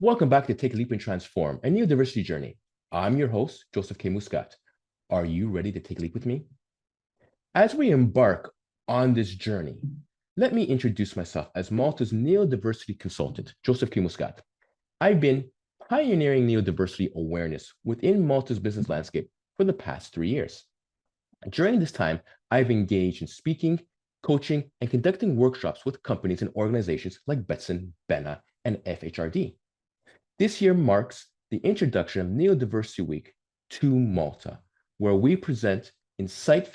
Welcome back to Take a Leap and Transform, a neurodiversity journey. I'm your host, Joseph K. Muscat. Are you ready to take a leap with me? As we embark on this journey, let me introduce myself as Malta's neurodiversity consultant, Joseph K. Muscat. I've been pioneering neurodiversity awareness within Malta's business landscape for the past 3 years. During this time, I've engaged in speaking, coaching, and conducting workshops with companies and organizations like Betson, Benna, and FHRD. This year marks the introduction of Neurodiversity Week to Malta, where we present insights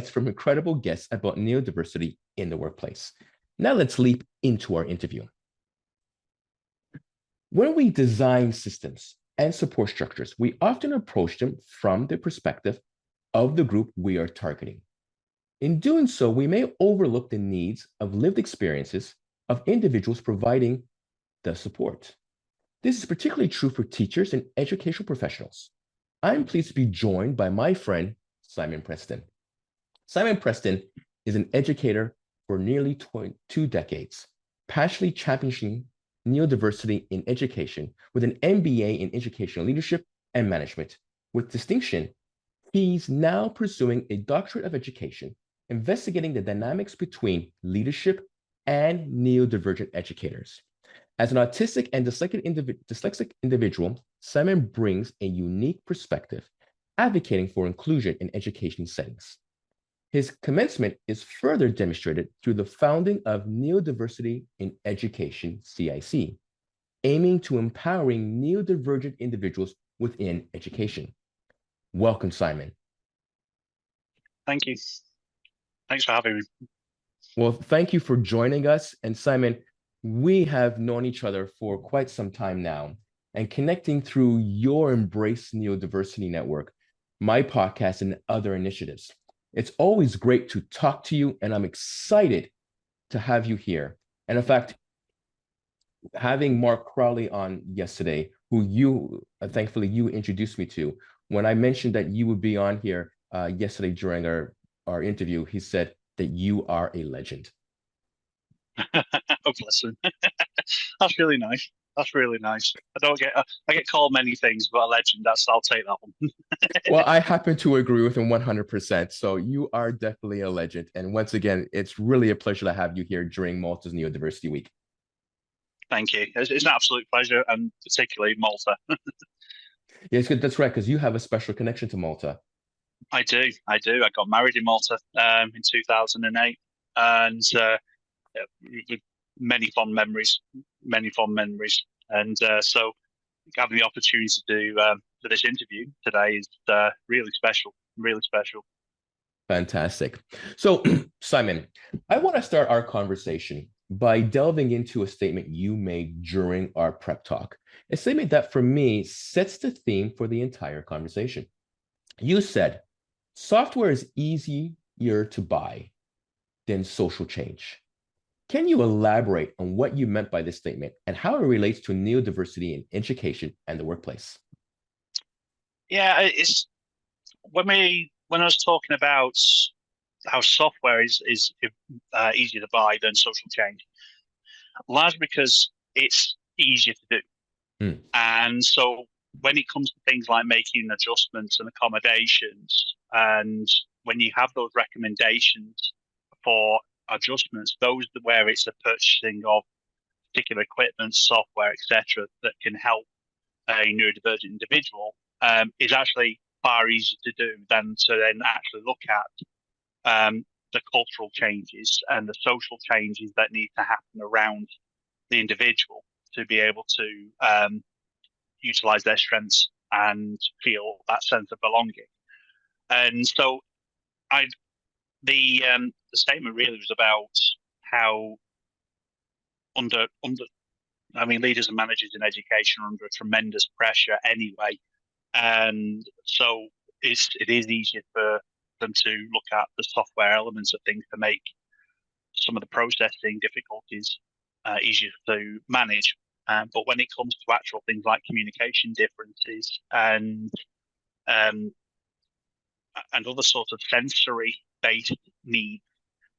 from incredible guests about neurodiversity in the workplace. Now let's leap into our interview. When we design systems and support structures, we often approach them from the perspective of the group we are targeting. In doing so, we may overlook the needs of lived experiences of individuals providing the support. This is particularly true for teachers and educational professionals. I'm pleased to be joined by my friend, Simon Preston. Simon Preston is an educator for nearly 2 decades, passionately championing neurodiversity in education with an MBA in educational leadership and management. With distinction, he's now pursuing a doctorate of education, investigating the dynamics between leadership and neurodivergent educators. As an autistic and dyslexic individual, Simon brings a unique perspective, advocating for inclusion in education settings. His commencement is further demonstrated through the founding of Neurodiversity in Education CIC, aiming to empowering neurodivergent individuals within education. Welcome, Simon. Thank you. Thanks for having me. Well, thank you for joining us. And Simon, we have known each other for quite some time now, and connecting through your Embrace Neurodiversity Network, my podcast, and other initiatives. It's always great to talk to you, and I'm excited to have you here. And in fact, having Mark Crowley on yesterday, who you, thankfully, you introduced me to, when I mentioned that you would be on here yesterday during our interview, he said that you are a legend. Oh, bless him. That's really nice. That's really nice. I get called many things, but a legend, I'll take that one. Well, I happen to agree with him 100%. So you are definitely a legend. And once again, it's really a pleasure to have you here during Malta's Neurodiversity Week. Thank you. It's an absolute pleasure, and particularly Malta. Yes, that's right, because you have a special connection to Malta. I do. I got married in Malta in 2008, and with many fond memories. And so having the opportunity to do for this interview today is really special. Fantastic. So, Simon, I want to start our conversation by delving into a statement you made during our prep talk, a statement that for me sets the theme for the entire conversation. You said, software is easier to buy than social change. Can you elaborate on what you meant by this statement and how it relates to neurodiversity in education and the workplace? Yeah, it's when I was talking about how software is easier to buy than social change, largely because it's easier to do. And so when it comes to things like making adjustments and accommodations, and when you have those recommendations for adjustments, those where it's the purchasing of particular equipment, software, etc., that can help a neurodivergent individual is actually far easier to do than to then actually look at the cultural changes and the social changes that need to happen around the individual to be able to utilize their strengths and feel that sense of belonging. And so the statement really was about how leaders and managers in education are under tremendous pressure anyway. And so it is easier for them to look at the software elements of things to make some of the processing difficulties easier to manage. But when it comes to actual things like communication differences and other sorts of sensory-based needs,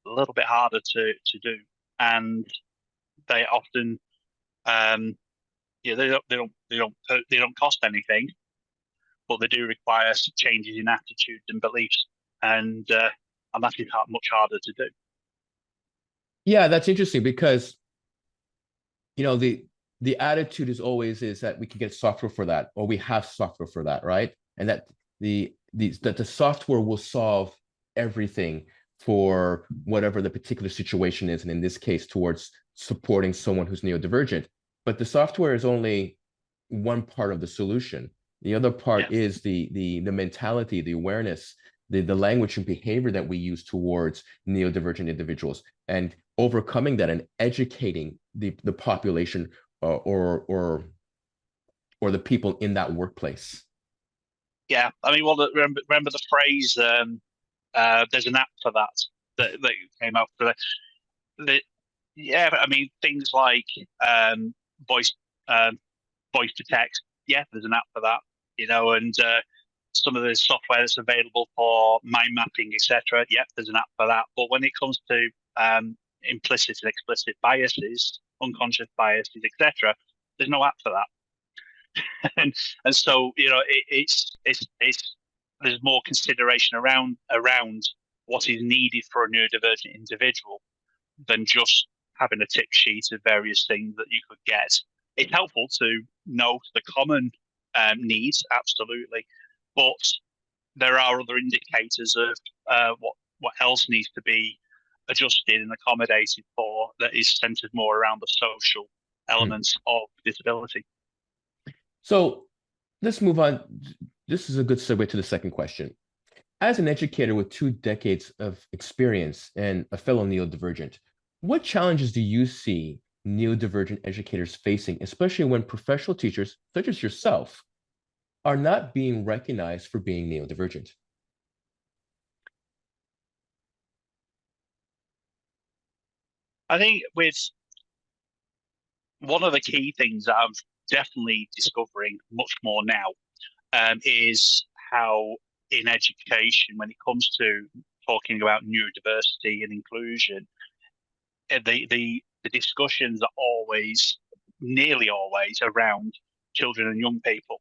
a little bit harder to do. And they often Yeah, they don't cost anything, but they do require changes in attitudes and beliefs, and that is much harder to do. Yeah, that's interesting because the attitude is that we can get software for that, or we have software for that, right? And that the software will solve everything for whatever the particular situation is, and in this case, towards supporting someone who's neurodivergent. But the software is only one part of the solution. The other part Yeah. is the mentality, the awareness, the language and behavior that we use towards neurodivergent individuals, and overcoming that and educating the population or the people in that workplace. Yeah, I mean, well, remember the phrase, there's an app for that came out for yeah, I mean, things like voice um, voice to text. Yeah, there's an app for that, and some of the software that's available for mind mapping, etc. Yeah, there's an app for that. But when it comes to implicit and explicit biases, unconscious biases, etc., there's no app for that. and so it's there's more consideration around what is needed for a neurodivergent individual than just having a tick sheet of various things that you could get. It's helpful to know the common needs, absolutely, but there are other indicators of what else needs to be adjusted and accommodated for that is centered more around the social elements of disability. So let's move on. This is a good segue to the second question. As an educator with 2 decades of experience and a fellow neurodivergent, what challenges do you see neurodivergent educators facing, especially when professional teachers, such as yourself, are not being recognized for being neurodivergent? I think with one of the key things that I'm definitely discovering much more now is how in education, when it comes to talking about neurodiversity and inclusion, the discussions are always, nearly always, around children and young people,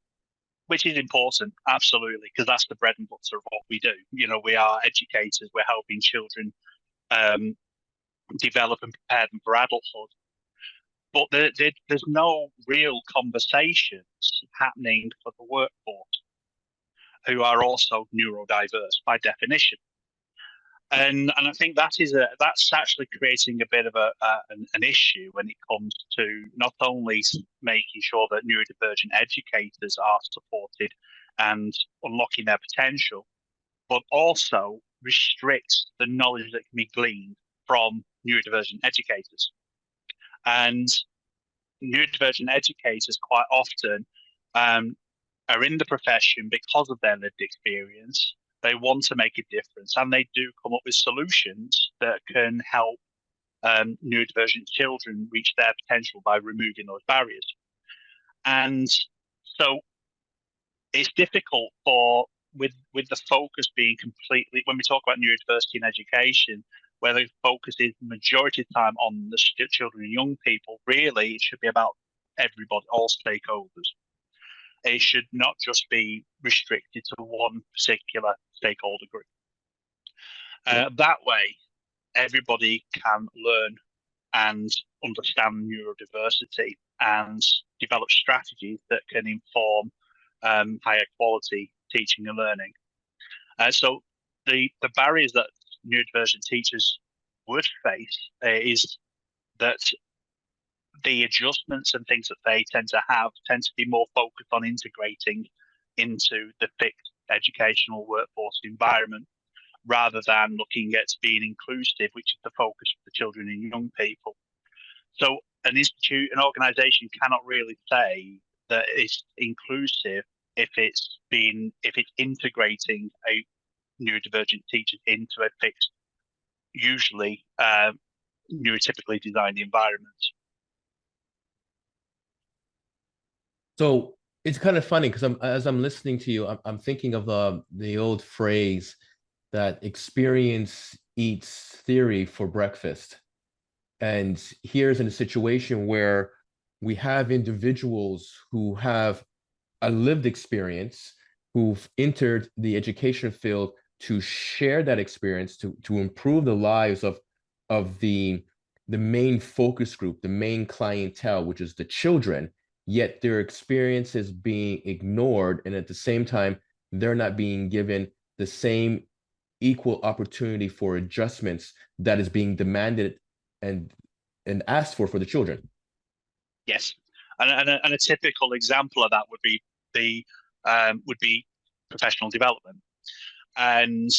which is important, absolutely, because that's the bread and butter of what we do. We are educators. We're helping children um, develop and prepare them for adulthood. But there's no real conversations happening for the workforce, who are also neurodiverse by definition. And I think that's actually creating a bit of an issue when it comes to not only making sure that neurodivergent educators are supported and unlocking their potential, but also restricts the knowledge that can be gleaned from neurodivergent educators. And neurodivergent educators quite often are in the profession because of their lived experience. They want to make a difference, and they do come up with solutions that can help neurodivergent children reach their potential by removing those barriers. And so it's difficult with the focus being completely, when we talk about neurodiversity in education, where the focus is the majority of the time on the children and young people, really it should be about everybody, all stakeholders. It should not just be restricted to one particular stakeholder group. That way, everybody can learn and understand neurodiversity and develop strategies that can inform higher quality teaching and learning. So the barriers that neurodivergent teachers would face is that the adjustments and things that they tend to be more focused on integrating into the fixed educational workforce environment rather than looking at being inclusive, which is the focus for the children and young people. So an institute, an organization cannot really say that it's inclusive if it's integrating a neurodivergent teachers into a fixed, usually neurotypically designed environment. So it's kind of funny because as I'm listening to you, I'm thinking of the old phrase that experience eats theory for breakfast. And here's in a situation where we have individuals who have a lived experience, who've entered the education field to share that experience, to improve the lives of the main focus group, the main clientele, which is the children, yet their experience is being ignored. And at the same time, they're not being given the same equal opportunity for adjustments that is being demanded and asked for the children. Yes, and a typical example of that would be the would be professional development. And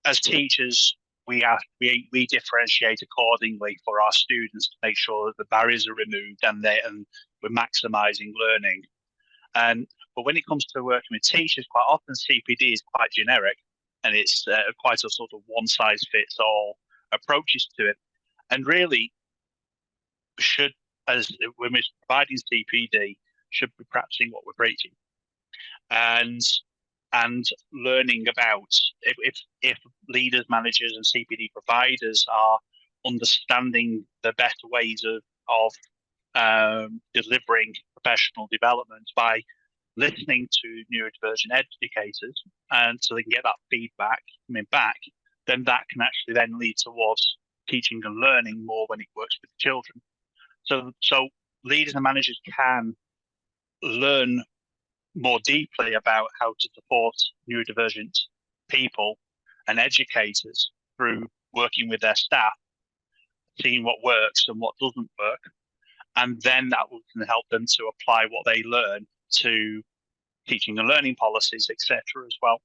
as teachers, we differentiate accordingly for our students to make sure that the barriers are removed and we're maximizing learning. And but when it comes to working with teachers, quite often CPD is quite generic, and it's quite a sort of one size fits all approaches to it. And really, should as when we're providing CPD, should be practicing what we're preaching, and learning about if leaders, managers, and CPD providers are understanding the better ways of delivering professional development by listening to neurodivergent educators, and so they can get that feedback coming back, then that can actually then lead towards teaching and learning more when it works with children. So leaders and managers can learn more deeply about how to support neurodivergent people and educators through working with their staff, seeing what works and what doesn't work, and then that can help them to apply what they learn to teaching and learning policies, etc. as well.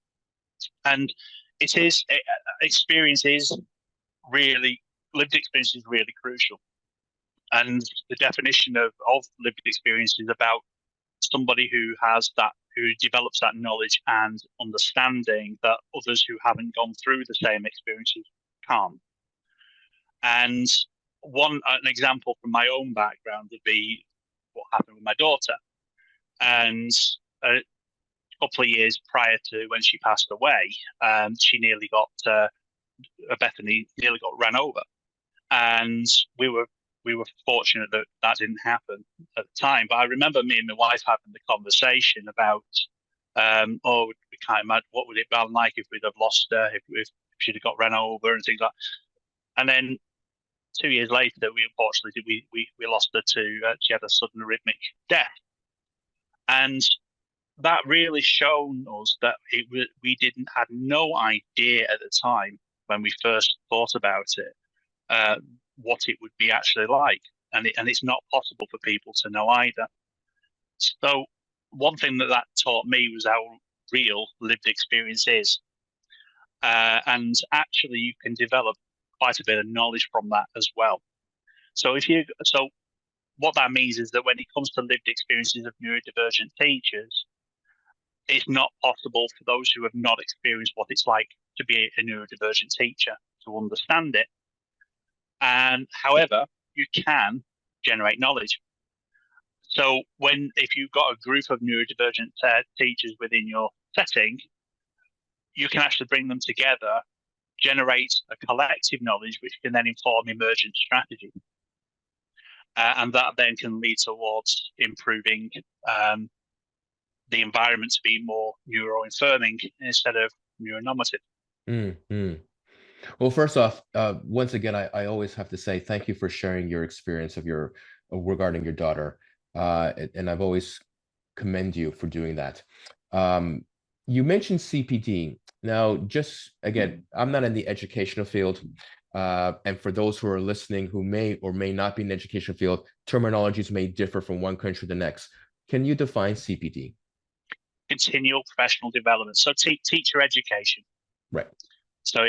And experience is really, lived experience is really crucial. And the definition of lived experience is about somebody who develops that knowledge and understanding that others who haven't gone through the same experiences can't. And an example from my own background would be what happened with my daughter. And a couple of years prior to when she passed away, she nearly got Bethany nearly got ran over, and we were fortunate that that didn't happen at the time. But I remember me and my wife having the conversation about, we can't imagine what would it have been like if we'd have lost her, if she'd have got ran over and things like that. And then 2 years later, we unfortunately we lost her to she had a sudden arrhythmic death, and that really shown us that we had no idea at the time when we first thought about it what it would be actually like, and it's not possible for people to know either. So one thing that taught me was how real lived experience is, and actually you can develop quite a bit of knowledge from that as well. So what that means is that when it comes to lived experiences of neurodivergent teachers, it's not possible for those who have not experienced what it's like to be a neurodivergent teacher to understand it. And however, you can generate knowledge. So if you've got a group of neurodivergent teachers within your setting, you can actually bring them together, generate a collective knowledge, which can then inform emergent strategy. And that then can lead towards improving the environment to be more neuro-affirming instead of neuronormative. Mm-hmm. Well, first off, once again, I always have to say thank you for sharing your experience regarding your daughter, and I've always commend you for doing that. You mentioned CPD. Now, just again, I'm not in the educational field, and for those who are listening who may or may not be in the education field, terminologies may differ from one country to the next. Can you define CPD? Continual professional development. So teacher education. Right. So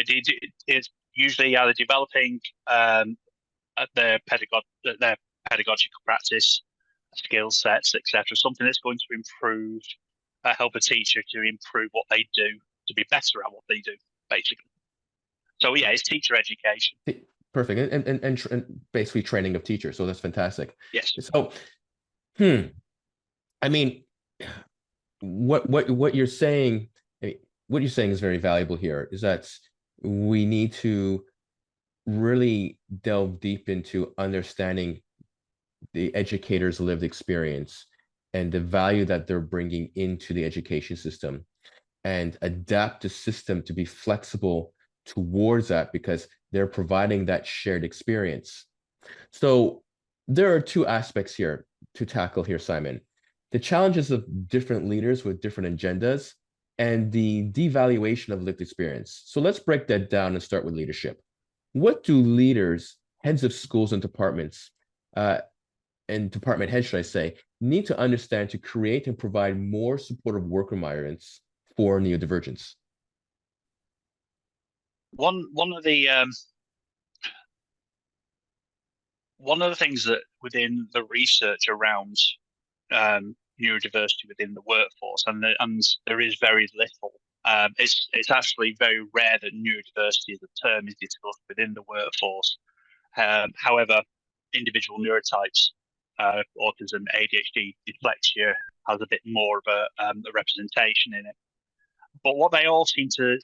it's usually either developing their pedagogical practice, skill sets, etc. Something that's going to improve, help a teacher to improve what they do, to be better at what they do, basically. So yeah, it's teacher education. Perfect, and basically training of teachers. So that's fantastic. Yes. So, I mean, what you're saying, what you're saying is very valuable here. Is that we need to really delve deep into understanding the educator's lived experience and the value that they're bringing into the education system, and adapt the system to be flexible towards that because they're providing that shared experience. So there are two aspects here to tackle here, Simon. The challenges of different leaders with different agendas and the devaluation of lived experience. So let's break that down and start with leadership. What do leaders, heads of schools uh, and department heads, should I say, need to understand to create and provide more supportive work environments for neurodivergence? One of the one of the things that within the research around neurodiversity within the workforce, and there is very little. It's actually very rare that neurodiversity as a term is discussed within the workforce. However, individual neurotypes, autism, ADHD, dyslexia, has a bit more of a representation in it. But what they all seem to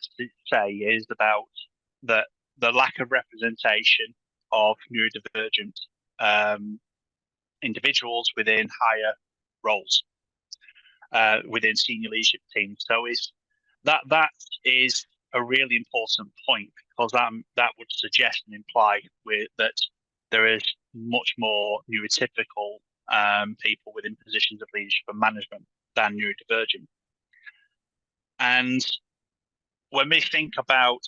say is about the lack of representation of neurodivergent individuals within higher roles, within senior leadership teams. So that is a really important point, because that would suggest and imply that there is much more neurotypical people within positions of leadership and management than neurodivergent. And when we think about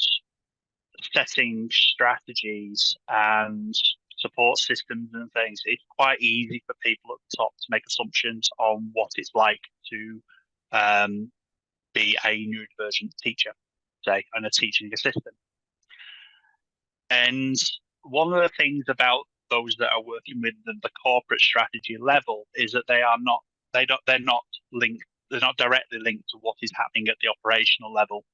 setting strategies and support systems and things, it's quite easy for people at the top to make assumptions on what it's like to be a neurodivergent teacher, say, and a teaching assistant. And one of the things about those that are working with the corporate strategy level is that they're not directly linked to what is happening at the operational level,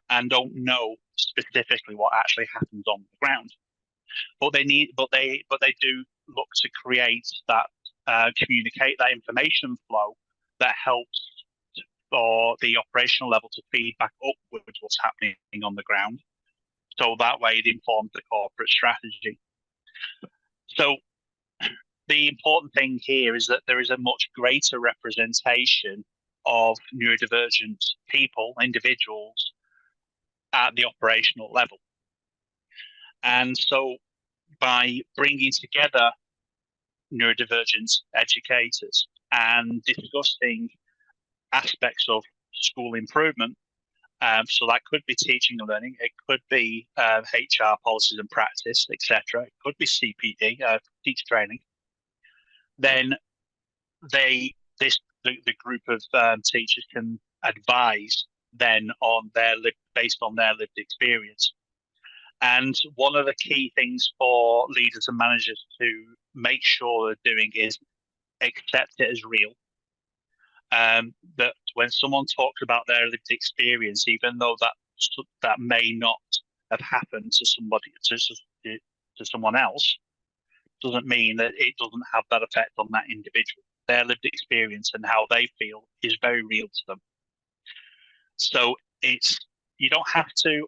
and don't know specifically what actually happens on the ground. But they do look to create that, communicate that information flow that helps for the operational level to feed back upwards what's happening on the ground. So that way it informs the corporate strategy. So the important thing here is that there is a much greater representation of neurodivergent people, individuals, at the operational level. And so by bringing together neurodivergent educators and discussing aspects of school improvement, so that could be teaching and learning, it could be HR policies and practice, etc. It could be CPD, teacher training. Then the group of teachers can advise then based on their lived experience. And one of the key things for leaders and managers to make sure they're doing is accept it as real. That when someone talks about their lived experience, even though that may not have happened to someone else, doesn't mean that it doesn't have that effect on that individual. Their lived experience and how they feel is very real to them. So you don't have to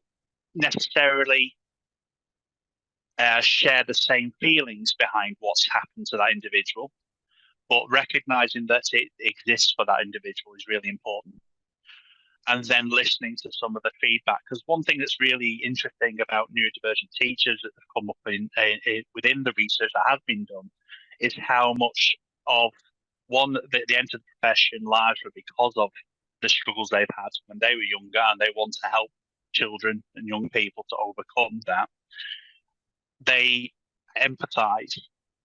necessarily share the same feelings behind what's happened to that individual, but recognizing that it exists for that individual is really important. And then listening to some of the feedback, because one thing that's really interesting about neurodivergent teachers that have come up within the research that has been done is how much of they enter the profession largely because of the struggles they've had when they were younger, and they want to help children and young people to overcome that. They empathize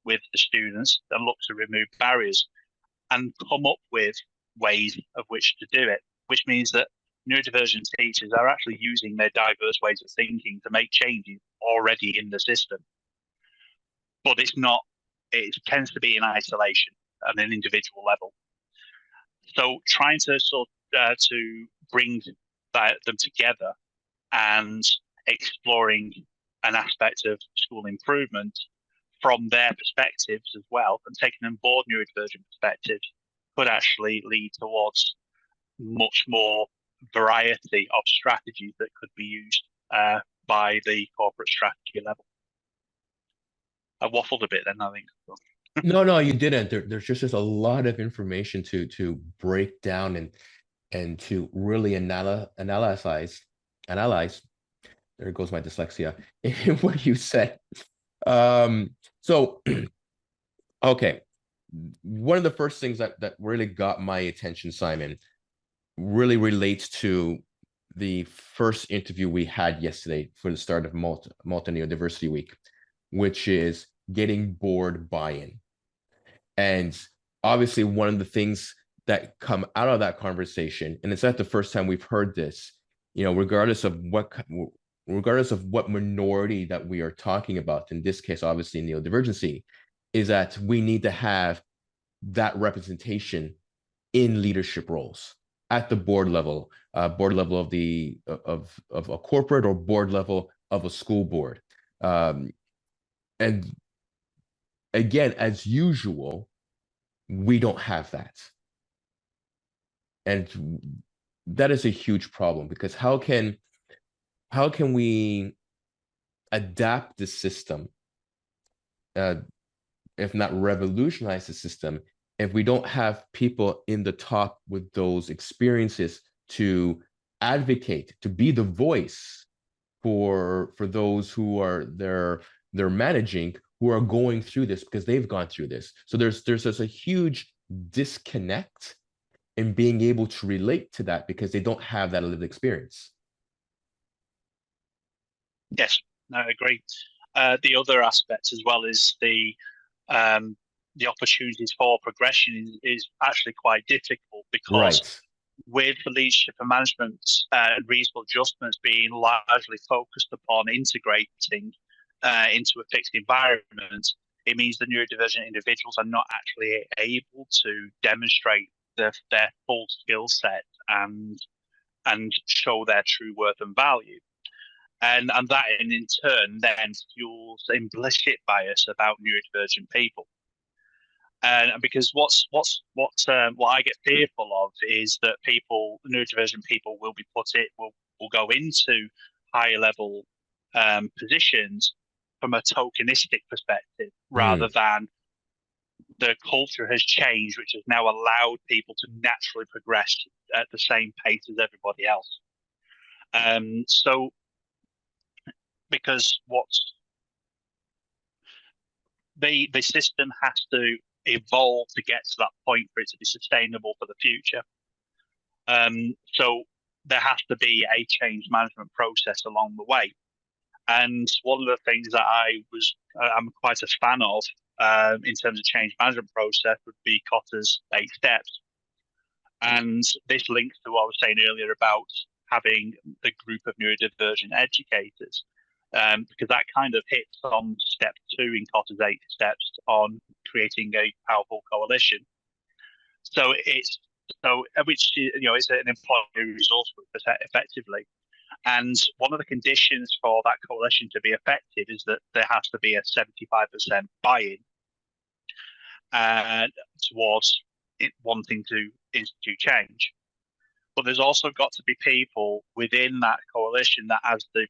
with the students and look to remove barriers and come up with ways of which to do it, which means that neurodivergent teachers are actually using their diverse ways of thinking to make changes already in the system. But it tends to be in isolation at an individual level. So trying to to bring them together and exploring an aspect of school improvement from their perspectives as well, and taking on board neurodivergent perspectives, could actually lead towards much more variety of strategies that could be used by the corporate strategy level. I waffled a bit then, I think. No, you didn't. There's just a lot of information to break down and to really analyze. There goes my dyslexia in what you said. So okay, one of the first things that really got my attention, Simon, really relates to the first interview we had yesterday for the start of Malta Neurodiversity Week, which is getting board buy-in. And obviously, one of the things that come out of that conversation, and it's not the first time we've heard this, regardless of what minority that we are talking about, in this case, obviously neurodivergency, is that we need to have that representation in leadership roles at the board level of a corporate or board level of a school board. And again, as usual, we don't have that. And that is a huge problem, because how can we adapt the system, if not revolutionize the system, if we don't have people in the top with those experiences to advocate, to be the voice for those who are they're managing, who are going through this because they've gone through this. So there's just a huge disconnect in being able to relate to that because they don't have that lived experience. Yes, no, I agree. The other aspect as well is the opportunities for progression is actually quite difficult, because Right. with the leadership and management reasonable adjustments being largely focused upon integrating into a fixed environment, it means the neurodivergent individuals are not actually able to demonstrate their full skill set and show their true worth and value. And that in turn then fuels implicit bias about neurodivergent people. And because what I get fearful of is that neurodivergent people will go into higher level positions from a tokenistic perspective, rather than the culture has changed, which has now allowed people to naturally progress at the same pace as everybody else. So because the system has to evolve to get to that point for it to be sustainable for the future. So there has to be a change management process along the way. And one of the things that I'm quite a fan of in terms of change management process would be Kotter's 8 steps. And this links to what I was saying earlier about having the group of neurodivergent educators, because that kind of hits on step 2 in Kotter's 8 steps on creating a powerful coalition. So it's an employee resource group effectively. And one of the conditions for that coalition to be effective is that there has to be a 75% buy-in towards wanting to institute change. But there's also got to be people within that coalition that has the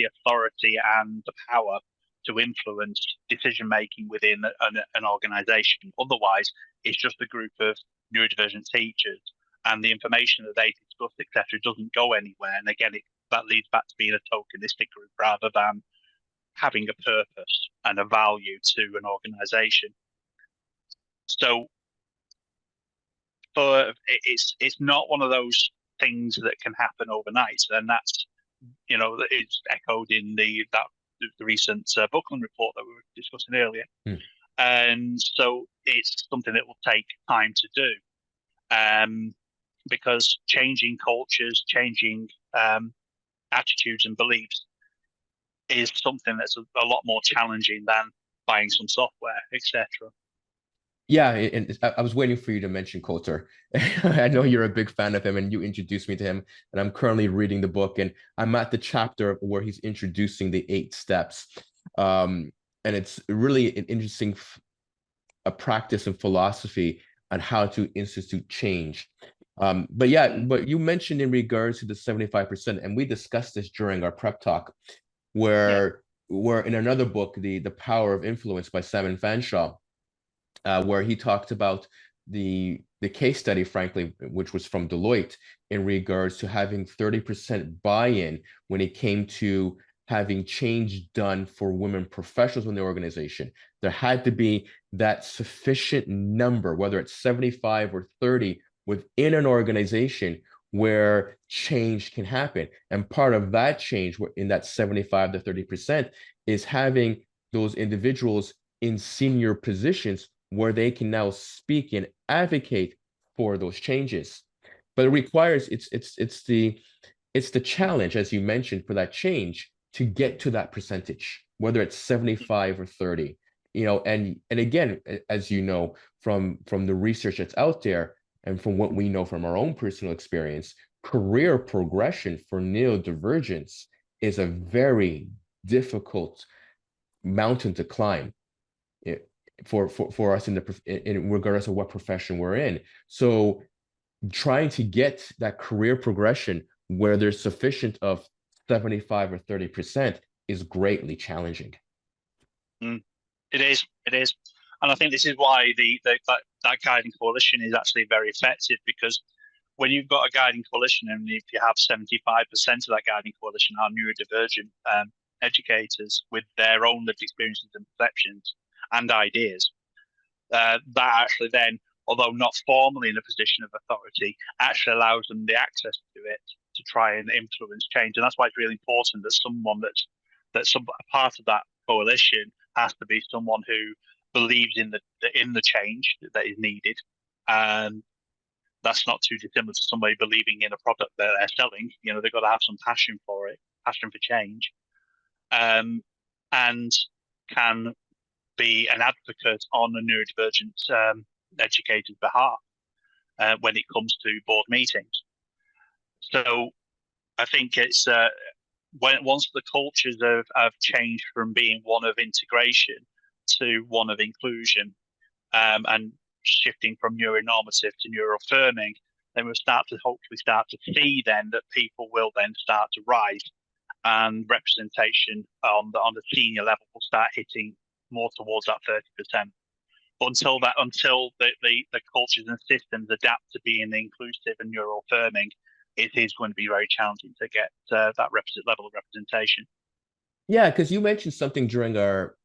authority and the power to influence decision making within an organization. Otherwise, it's just a group of neurodivergent teachers, and the information that they discuss, etc., doesn't go anywhere. And again, that leads back to being a tokenistic group rather than having a purpose and a value to an organization. So it's not one of those things that can happen overnight, and that's it's echoed in the recent Buckland report that we were discussing earlier. And so it's something that will take time to do, because changing cultures, changing attitudes and beliefs is something that's a lot more challenging than buying some software, etc. Yeah, and I was waiting for you to mention Coulter. I know you're a big fan of him, and you introduced me to him. And I'm currently reading the book, and I'm at the chapter where he's introducing the 8 steps. And it's really an interesting a practice and philosophy on how to institute change. But you mentioned in regards to the 75%, and we discussed this during our prep talk, where in another book, the Power of Influence by Simon Fanshawe, where he talked about the case study, frankly, which was from Deloitte, in regards to having 30% buy-in when it came to having change done for women professionals in the organization. There had to be that sufficient number, whether it's 75 or 30, within an organization where change can happen. And part of that change in that 75 to 30% is having those individuals in senior positions where they can now speak and advocate for those changes. But it requires it's the challenge, as you mentioned, for that change to get to that percentage, whether it's 75 or 30. And again, as you know, from the research that's out there and from what we know from our own personal experience, career progression for neurodivergence is a very difficult mountain to climb, for us in regardless of what profession we're in. So trying to get that career progression where there's sufficient of 75 or 30% is greatly challenging. It is. It is. And I think this is why that guiding coalition is actually very effective, because when you've got a guiding coalition, and if you have 75% of that guiding coalition are neurodivergent educators with their own lived experiences and perceptions and ideas, that actually then, although not formally in a position of authority, actually allows them the access to it to try and influence change. And that's why it's really important that someone that's some part of that coalition has to be someone who believes in the change that is needed. And that's not too dissimilar to somebody believing in a product that they're selling. They've got to have some passion for it, passion for change, and can be an advocate on a neurodivergent educator's behalf when it comes to board meetings. So I think it's once the cultures have changed from being one of integration to one of inclusion, and shifting from neuronormative to neuroaffirming, then we'll hopefully start to see then that people will then start to rise, and representation on the senior level will start hitting more towards that 30%. But until the cultures and systems adapt to being inclusive and neuroaffirming, it is going to be very challenging to get that level of representation. Yeah, because you mentioned something during our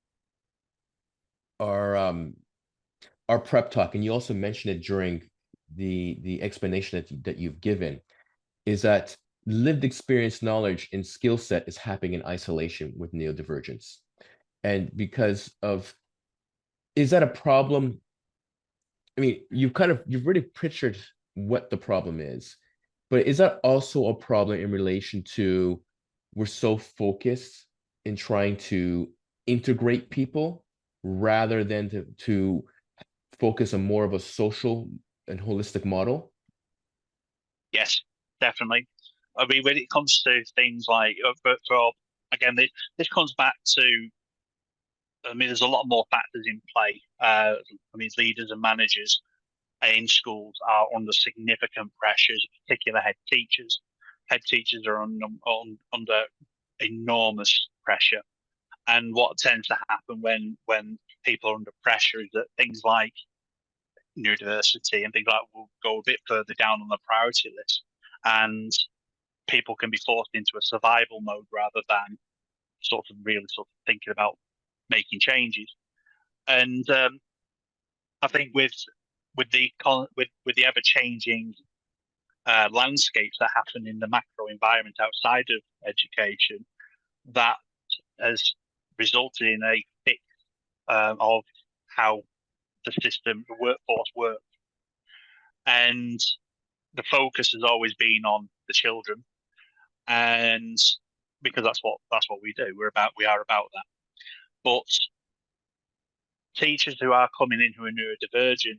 our prep talk, and you also mentioned it during the explanation that you've given, is that lived experience, knowledge, and skill set is happening in isolation with neurodivergence. And because of, is that a problem? I mean, you've really pictured what the problem is, but is that also a problem in relation to we're so focused in trying to integrate people rather than to focus on more of a social and holistic model? Yes, definitely. I mean, when it comes to things like, again, this comes back to, I mean, there's a lot more factors in play. I mean, leaders and managers in schools are under significant pressures, particularly head teachers. Head teachers are under enormous pressure. And what tends to happen when people are under pressure is that things like neurodiversity and things like that will go a bit further down on the priority list. And people can be forced into a survival mode rather than really thinking about making changes. And I think with the ever changing landscapes that happen in the macro environment outside of education, that has resulted in a fix of how the workforce works. And the focus has always been on the children, and because that's what we do. We are about that. But teachers who are coming in who are neurodivergent,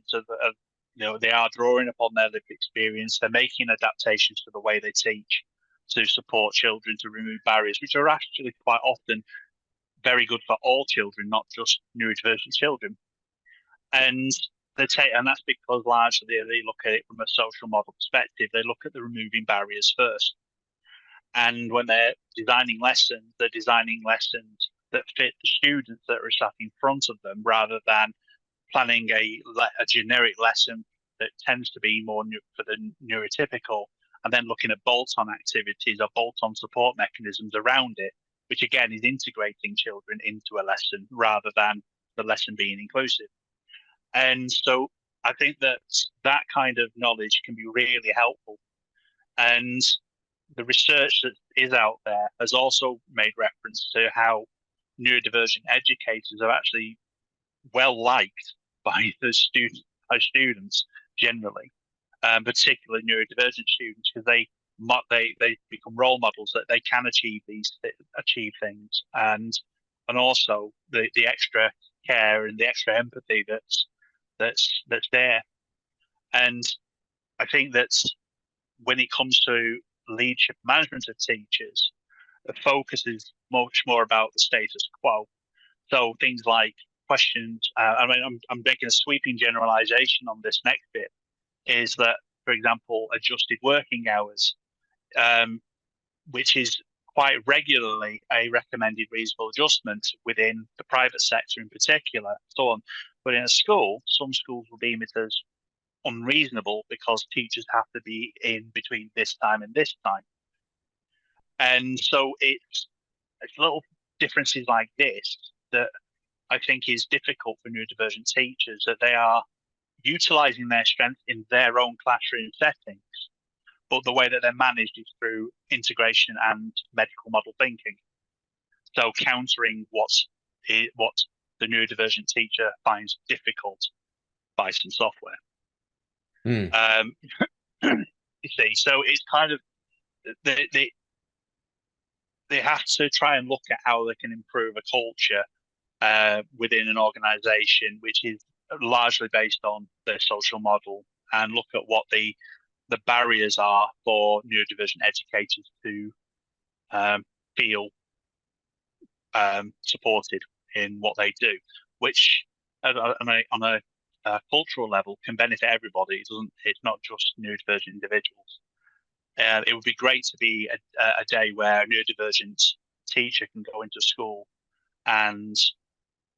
they are drawing upon their lived experience. They're making adaptations to the way they teach to support children, to remove barriers, which are actually quite often very good for all children, not just neurodivergent children. And that's because largely they look at it from a social model perspective. They look at the removing barriers first. And when they're designing lessons, they're designing lessons that fit the students that are sat in front of them, rather than planning a generic lesson that tends to be more for the neurotypical, and then looking at bolt-on activities or bolt-on support mechanisms around it, which again is integrating children into a lesson rather than the lesson being inclusive. And so I think that that kind of knowledge can be really helpful. And the research that is out there has also made reference to how neurodivergent educators are actually well liked by the students generally, particularly neurodivergent students, because they become role models that they can achieve things, and also the extra care and the extra empathy that's there. And I think that when it comes to leadership management of teachers, the focus is much more about the status quo. So things like questions, I'm making a sweeping generalization on this next bit, is that, for example, adjusted working hours, which is quite regularly a recommended reasonable adjustment within the private sector in particular, so on. But in a school, some schools will deem it as unreasonable because teachers have to be in between this time and this time. And so it's little differences like this that I think is difficult for neurodivergent teachers, that they are utilizing their strength in their own classroom settings, but the way that they're managed is through integration and medical model thinking. So countering what the neurodivergent teacher finds difficult by some software. You see, so it's kind of they have to try and look at how they can improve a culture within an organization, which is largely based on their social model, and look at what the barriers are for neurodivergent educators to feel supported in what they do, which on a cultural level can benefit everybody. It's not just neurodivergent individuals. It would be great to be a day where a neurodivergent teacher can go into school and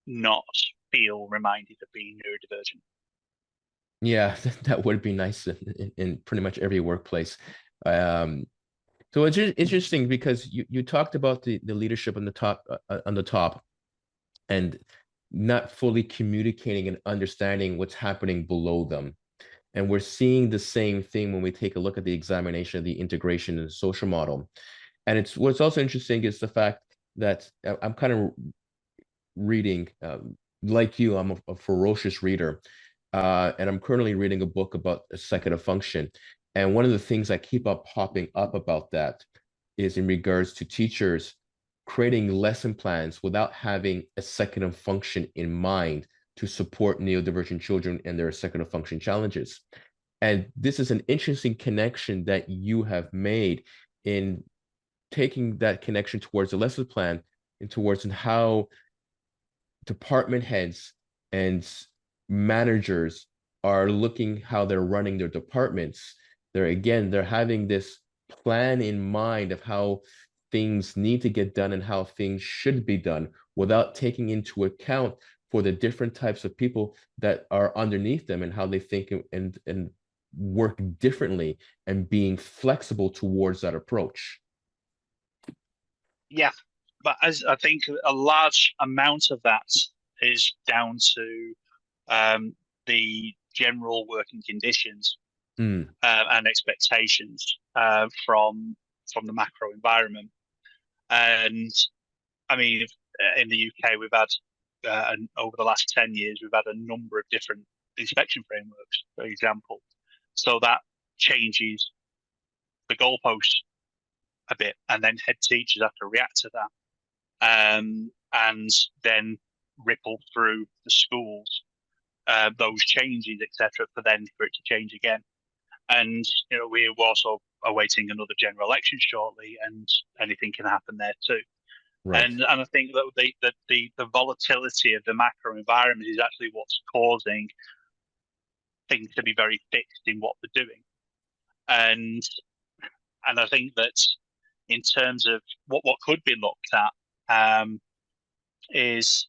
not feel reminded of being neurodivergent. Yeah, that would be nice in pretty much every workplace. So it's interesting because you talked about the leadership on the top, and not fully communicating and understanding what's happening below them. And we're seeing the same thing when we take a look at the examination of the integration and social model. And what's also interesting is the fact that I'm kind of reading, like you, I'm a ferocious reader. And I'm currently reading a book about executive function. And one of the things that keep popping up about that is in regards to teachers creating lesson plans without having executive function in mind to support neurodivergent children and their executive function challenges. And this is an interesting connection that you have made in taking that connection towards the lesson plan and towards how department heads and managers are looking how they're running their departments. They're having this plan in mind of how things need to get done and how things should be done without taking into account for the different types of people that are underneath them and how they think and work differently, and being flexible towards that approach. Yeah, but as I think a large amount of that is down to the general working conditions and expectations from the macro environment. And I mean, in the UK, we've had over the last 10 years, we've had a number of different inspection frameworks, for example. So that changes the goalpost a bit, and then head teachers have to react to that, and then ripple through the schools those changes, etc., for it to change again. And we're also awaiting another general election shortly, and anything can happen there too. Right. And I think that the volatility of the macro environment is actually what's causing things to be very fixed in what they're doing. And I think that in terms of what could be looked at is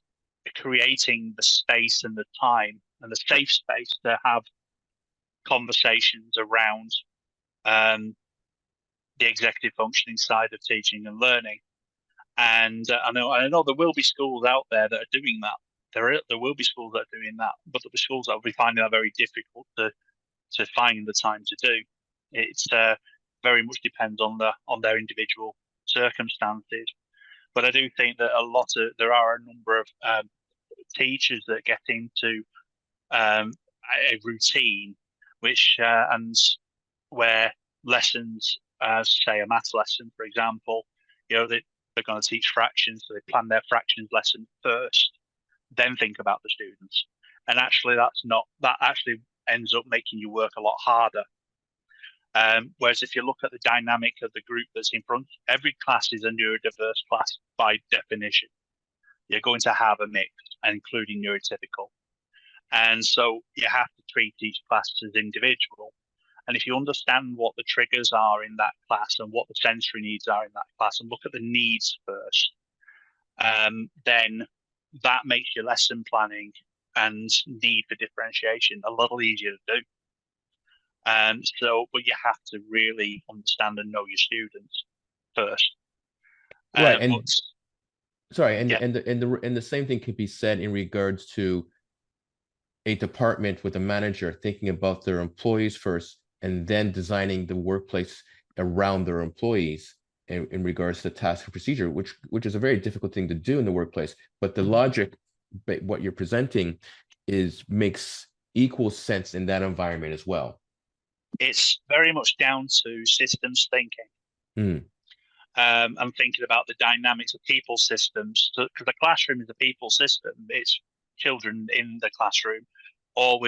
creating the space and the time and a safe space to have conversations around the executive functioning side of teaching and learning. And I know there will be schools out there that are doing that. There will be schools that are doing that, but there'll be schools that will be finding that very difficult to find the time to do. It's very much depends on their individual circumstances. But I do think that there are a number of teachers that get into a routine, which and where lessons, say a maths lesson, for example, they're going to teach fractions, so they plan their fractions lesson first, then think about the students. And actually, that actually ends up making you work a lot harder. Whereas if you look at the dynamic of the group that's in front, every class is a neurodiverse class by definition. You're going to have a mix, including neurotypical. And so you have to treat each class as individual. And if you understand what the triggers are in that class and what the sensory needs are in that class and look at the needs first, then that makes your lesson planning and need for differentiation a little easier to do. But you have to really understand and know your students first. Right. And the same thing could be said in regards to a department with a manager thinking about their employees first and then designing the workplace around their employees in regards to task and procedure, which is a very difficult thing to do in the workplace. But the logic, what you're presenting, makes equal sense in that environment as well. It's very much down to systems thinking. And thinking about the dynamics of people systems, because the classroom is a people system. It's children in the classroom, all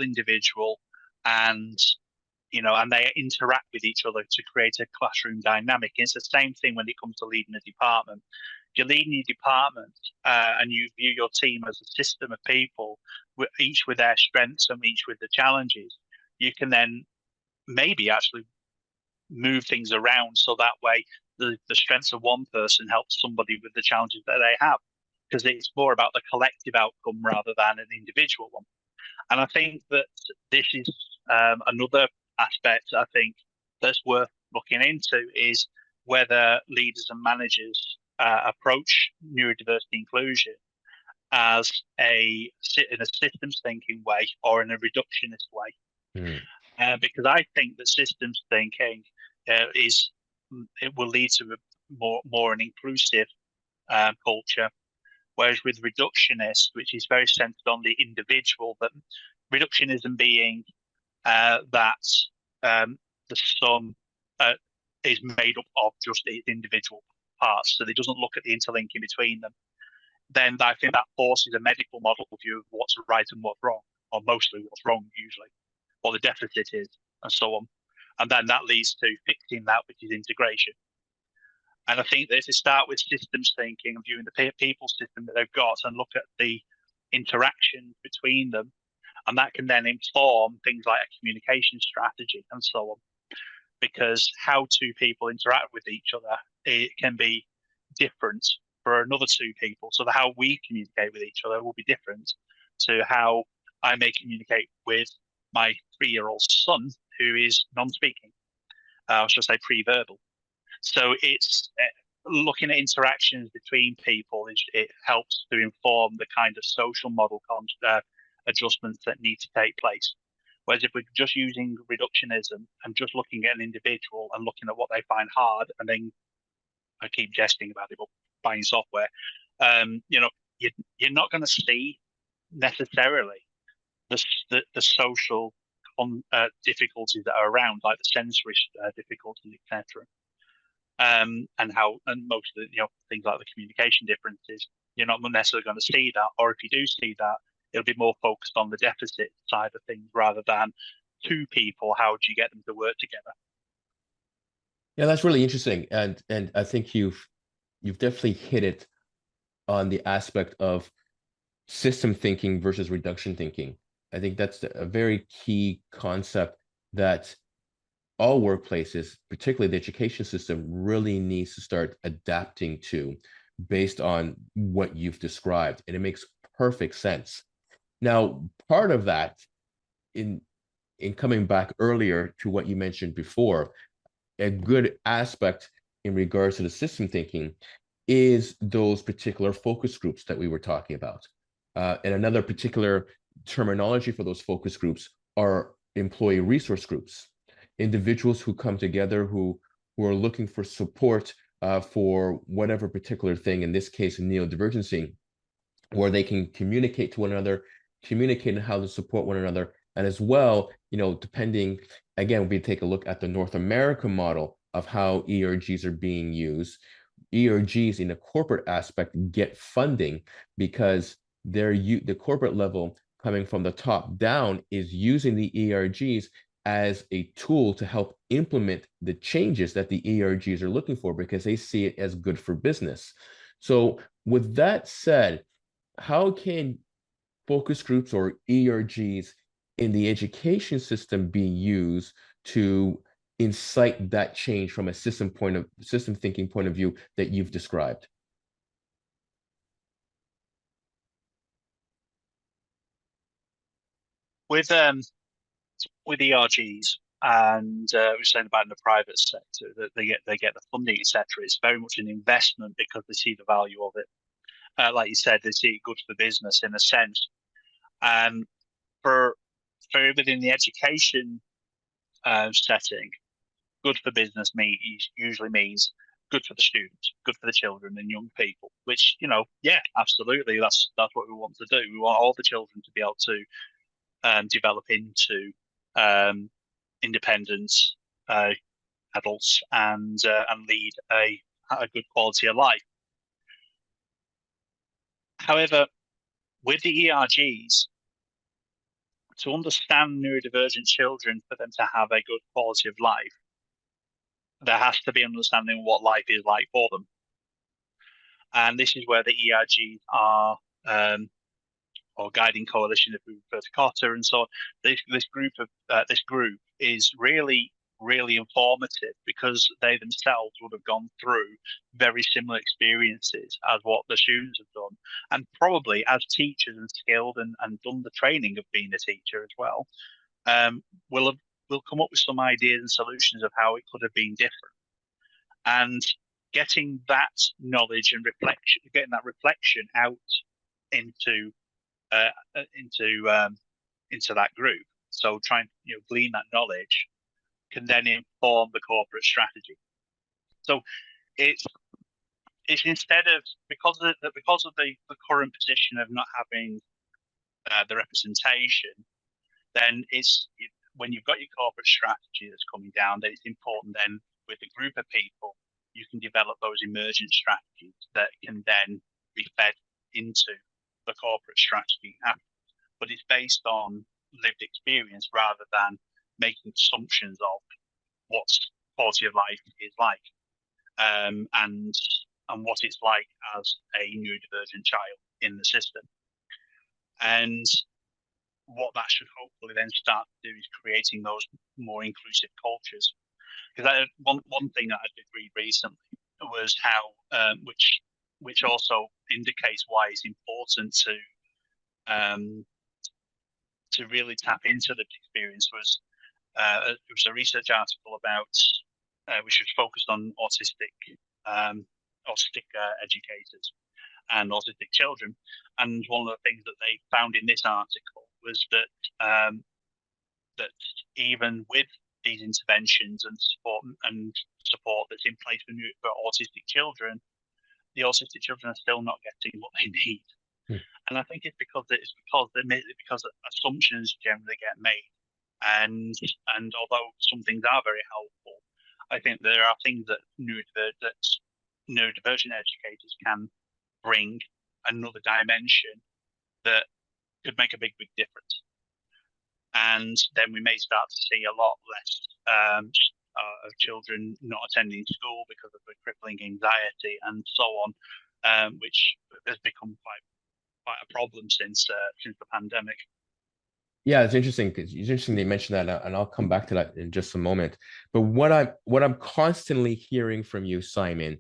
individual, and and they interact with each other to create a classroom dynamic. It's the same thing when it comes to leading a department. If you're leading your department and you view your team as a system of people, each with their strengths and each with the challenges, you can then maybe actually move things around so that way the strengths of one person helps somebody with the challenges that they have, because it's more about the collective outcome rather than an individual one. And I think that this is another aspect I think that's worth looking into, is whether leaders and managers approach neurodiversity inclusion as in a systems thinking way or in a reductionist way. Because I think that systems thinking it will lead to a more an inclusive culture, whereas with reductionist, which is very centered on the individual, but reductionism being that the sum is made up of just its individual parts, so it doesn't look at the interlinking between them, then I think that forces a medical model view of what's right and what's wrong, or mostly what's wrong usually, what the deficit is, and so on. And then that leads to fixing that, which is integration. And I think that if they start with systems thinking and viewing the people system that they've got and look at the interaction between them, and that can then inform things like a communication strategy and so on. Because how two people interact with each other, it can be different for another two people. So how we communicate with each other will be different to how I may communicate with my 3-year-old son, who is non-speaking, I should say pre-verbal. So it's looking at interactions between people. It helps to inform the kind of social model adjustments that need to take place. Whereas if we're just using reductionism and just looking at an individual and looking at what they find hard, and then I keep jesting about it, but buying software, you're not going to see necessarily the social difficulties that are around, like the sensory difficulties, etc. And most of the things like the communication differences, you're not necessarily going to see that, or if you do see that, it'll be more focused on the deficit side of things rather than two people. How do you get them to work together? Yeah, that's really interesting, and I think you've definitely hit it on the aspect of system thinking versus reduction thinking. I think that's a very key concept that all workplaces, particularly the education system, really needs to start adapting to based on what you've described. And it makes perfect sense. Now, part of that, in coming back earlier to what you mentioned before, a good aspect in regards to the system thinking is those particular focus groups that we were talking about. And another particular terminology for those focus groups are employee resource groups, individuals who come together who are looking for support for whatever particular thing, in this case, neurodivergency, where they can communicate to one another, communicate on how to support one another. And as well, depending, again, we take a look at the North American model of how ERGs are being used. ERGs in the corporate aspect get funding because the corporate level coming from the top down is using the ERGs as a tool to help implement the changes that the ERGs are looking for because they see it as good for business. So with that said, how can focus groups or ERGs in the education system be used to incite that change from a system thinking point of view that you've described? With ERGs, and we're saying about in the private sector that they get the funding, etc. It's very much an investment because they see the value of it. Like you said, they see it good for business in a sense. And for within the education setting, good for business usually means good for the students, good for the children and young people. Which yeah, absolutely, that's what we want to do. We want all the children to be able to develop into independent adults and lead a good quality of life. However, with the ERGs, to understand neurodivergent children, for them to have a good quality of life, there has to be understanding what life is like for them. And this is where the ERGs are, or guiding coalition, if we refer to Cotter and so on. This group is really informative because they themselves would have gone through very similar experiences as what the students have done, and probably as teachers and skilled and done the training of being a teacher as well, will come up with some ideas and solutions of how it could have been different. And getting that knowledge and reflection, getting that reflection out into that group. So trying to glean that knowledge can then inform the corporate strategy. So it's instead of because of the current position of not having the representation, then when you've got your corporate strategy that's coming down, then it's important then with a group of people you can develop those emergent strategies that can then be fed into the corporate strategy after. But it's based on lived experience rather than making assumptions of what quality of life is like, and what it's like as a neurodivergent child in the system. And what that should hopefully then start to do is creating those more inclusive cultures. Because one thing that I did read recently was how, which also indicates why it's important to really tap into the experience, was it was a research article about which was focused on autistic educators and autistic children. And one of the things that they found in this article was that that even with these interventions and support that's in place for autistic children, the autistic children are still not getting what they need. And I think it's because assumptions generally get made, and although some things are very helpful, I think there are things that neurodivergent educators can bring another dimension that could make a big difference. And then we may start to see a lot less of children not attending school because of the crippling anxiety and so on, which has become quite a problem since the pandemic. Yeah, it's interesting because it's interesting they mentioned that, and I'll come back to that in just a moment. But what I'm constantly hearing from you, Simon,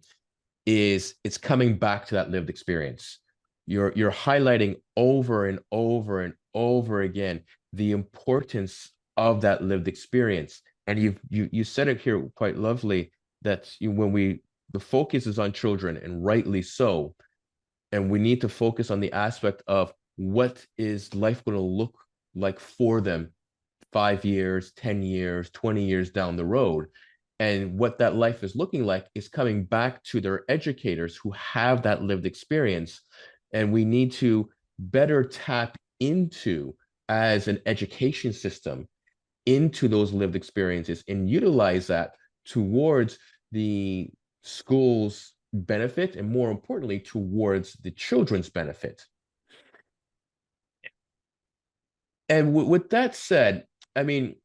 is it's coming back to that lived experience. You're highlighting over and over and over again the importance of that lived experience. And you said it here quite lovely that when the focus is on children, and rightly so, and we need to focus on the aspect of what is life going to look like for them 5 years, 10 years, 20 years down the road. And what that life is looking like is coming back to their educators who have that lived experience. And we need to better tap into, as an education system, into those lived experiences and utilize that towards the school's benefit, and more importantly, towards the children's benefit. And with that said, I mean,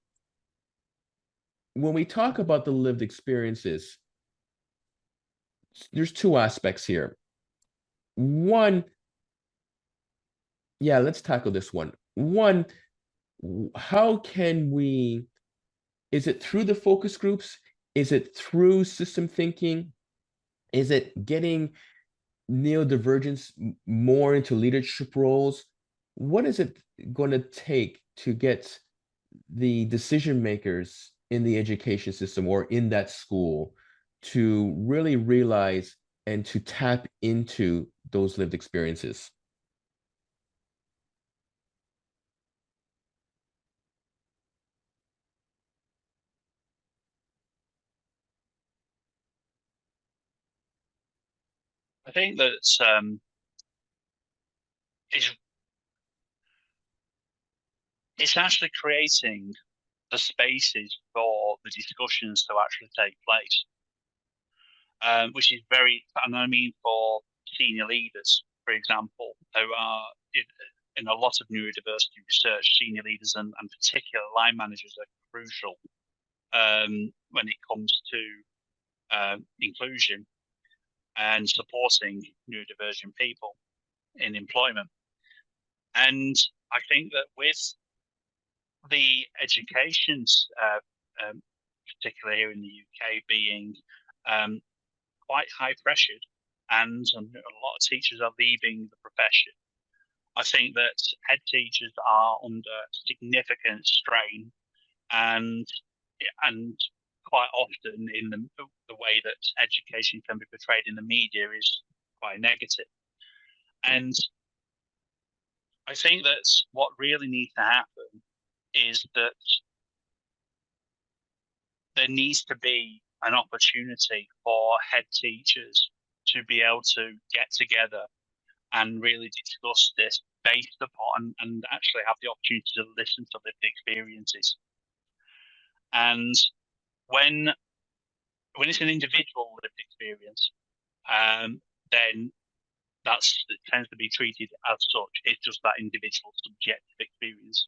when we talk about the lived experiences, there's two aspects here. One, yeah, let's tackle this one. One, how can we, is it through the focus groups? Is it through system thinking? Is it getting neurodivergence more into leadership roles? What is it going to take to get the decision makers in the education system or in that school to really realize and to tap into those lived experiences? I think that it's, it's actually creating the spaces for the discussions to actually take place, which is very, and I mean for senior leaders, for example, who are in a lot of neurodiversity research, senior leaders and particular line managers are crucial when it comes to inclusion and supporting neurodivergent people in employment. And I think that with the education, particularly here in the UK, being quite high pressured, and a lot of teachers are leaving the profession, I think that head teachers are under significant strain, and and quite often in the way that education can be portrayed in the media is quite negative. And I think that what really needs to happen is that there needs to be an opportunity for head teachers to be able to get together and really discuss this based upon and actually have the opportunity to listen to lived experiences. And when when it's an individual lived experience, then it tends to be treated as such. It's just that individual subjective experience,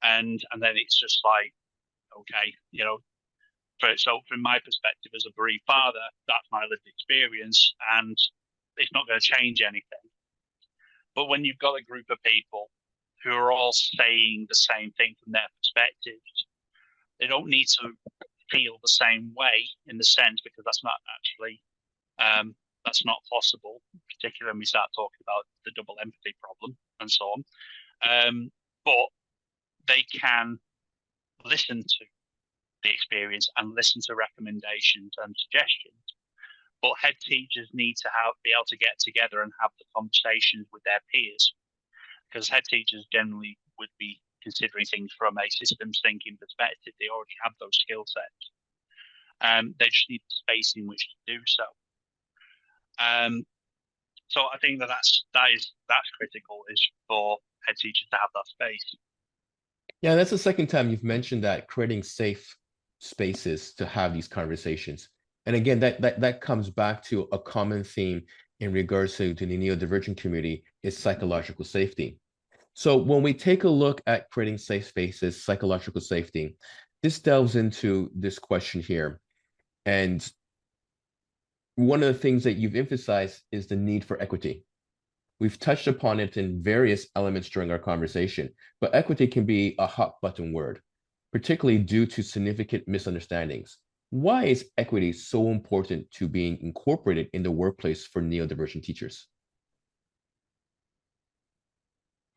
and then it's just like, okay, so from my perspective as a bereaved father, that's my lived experience, and it's not going to change anything. But when you've got a group of people who are all saying the same thing from their perspectives, they don't need to feel the same way in the sense, because that's not actually that's not possible, particularly when we start talking about the double empathy problem and so on. But they can listen to the experience and listen to recommendations and suggestions. But head teachers need to be able to get together and have the conversations with their peers, because head teachers generally would be considering things from a systems thinking perspective. They already have those skill sets. They just need the space in which to do so. So I think that's critical, is for head teachers to have that space. Yeah, that's the second time you've mentioned that, creating safe spaces to have these conversations. And again, that comes back to a common theme in regards to the neurodivergent community, is psychological safety. So when we take a look at creating safe spaces, psychological safety, this delves into this question here. And one of the things that you've emphasized is the need for equity. We've touched upon it in various elements during our conversation, but equity can be a hot button word, particularly due to significant misunderstandings. Why is equity so important to being incorporated in the workplace for neurodivergent teachers?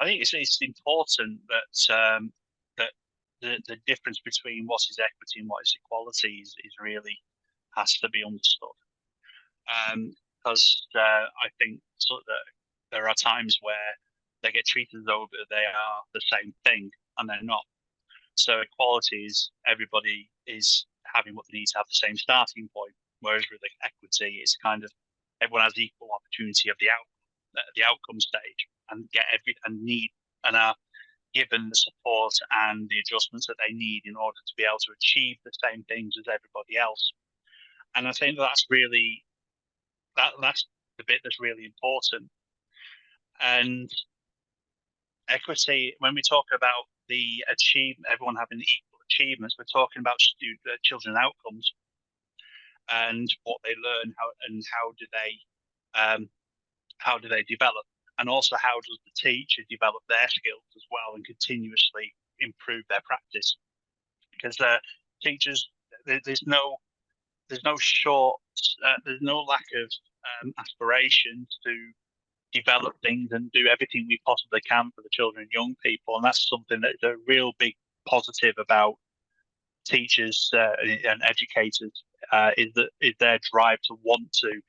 I think it's important that that the difference between what is equity and what is equality is really has to be understood. Because I think sort of there are times where they get treated as though they are the same thing, and they're not. So equality is everybody is having what they need to have the same starting point, whereas with equity, it's kind of everyone has equal opportunity of the outcome stage, and get and are given the support and the adjustments that they need in order to be able to achieve the same things as everybody else. And I think that's really that's the bit that's really important. And equity, when we talk about the achievement, everyone having equal achievements, we're talking about children outcomes and what they learn, how do they develop, and also how does the teacher develop their skills as well and continuously improve their practice. Because teachers, there's no lack of aspirations to develop things and do everything we possibly can for the children and young people. And that's something that's a real big positive about teachers and educators is their drive to want to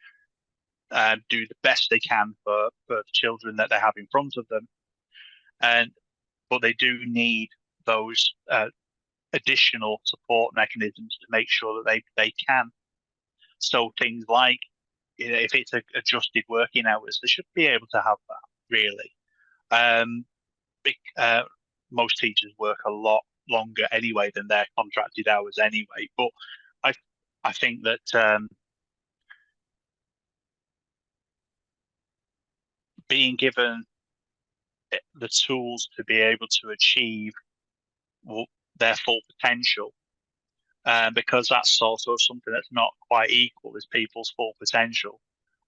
do the best they can for the children that they have in front of them. But they do need those additional support mechanisms to make sure that they can. So things like, if it's adjusted working hours, they should be able to have that, really. Most teachers work a lot longer anyway than their contracted hours anyway. But I think that being given the tools to be able to achieve their full potential, because that's also something that's not quite equal as people's full potential.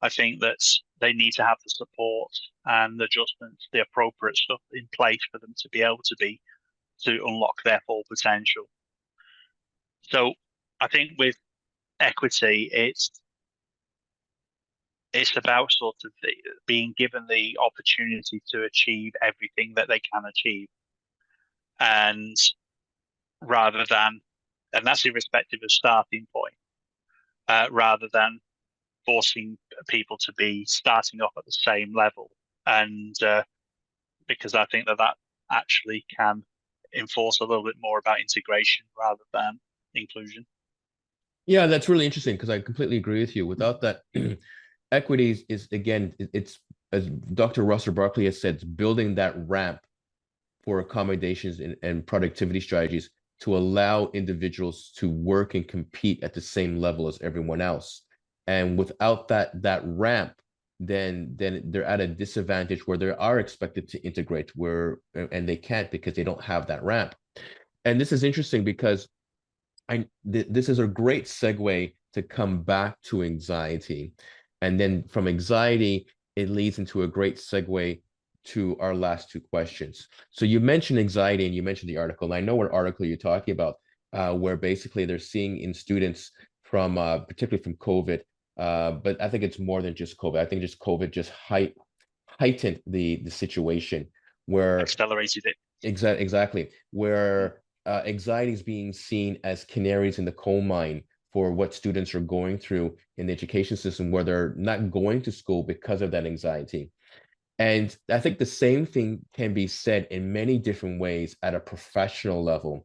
I think that they need to have the support and the adjustments, the appropriate stuff in place for them to be able to unlock their full potential. So I think with equity, it's about sort of being given the opportunity to achieve everything that they can achieve, and that's irrespective of starting point, rather than forcing people to be starting off at the same level. And because I think that actually can enforce a little bit more about integration rather than inclusion. Yeah, that's really interesting because I completely agree with you. Without that, equity is again, it's as Dr. Russell Barkley has said, it's building that ramp for accommodations and productivity strategies to allow individuals to work and compete at the same level as everyone else. And without that ramp, then they're at a disadvantage where they are expected to integrate and they can't because they don't have that ramp. And this is interesting because this is a great segue to come back to anxiety. And then from anxiety, it leads into a great segue to our last two questions. So you mentioned anxiety and you mentioned the article. And I know what article you're talking about, where basically they're seeing in students from particularly from COVID, but I think it's more than just COVID. I think just COVID just heightened the situation where accelerated it. Exactly. Where anxiety is being seen as canaries in the coal mine for what students are going through in the education system, where they're not going to school because of that anxiety. And I think the same thing can be said in many different ways at a professional level.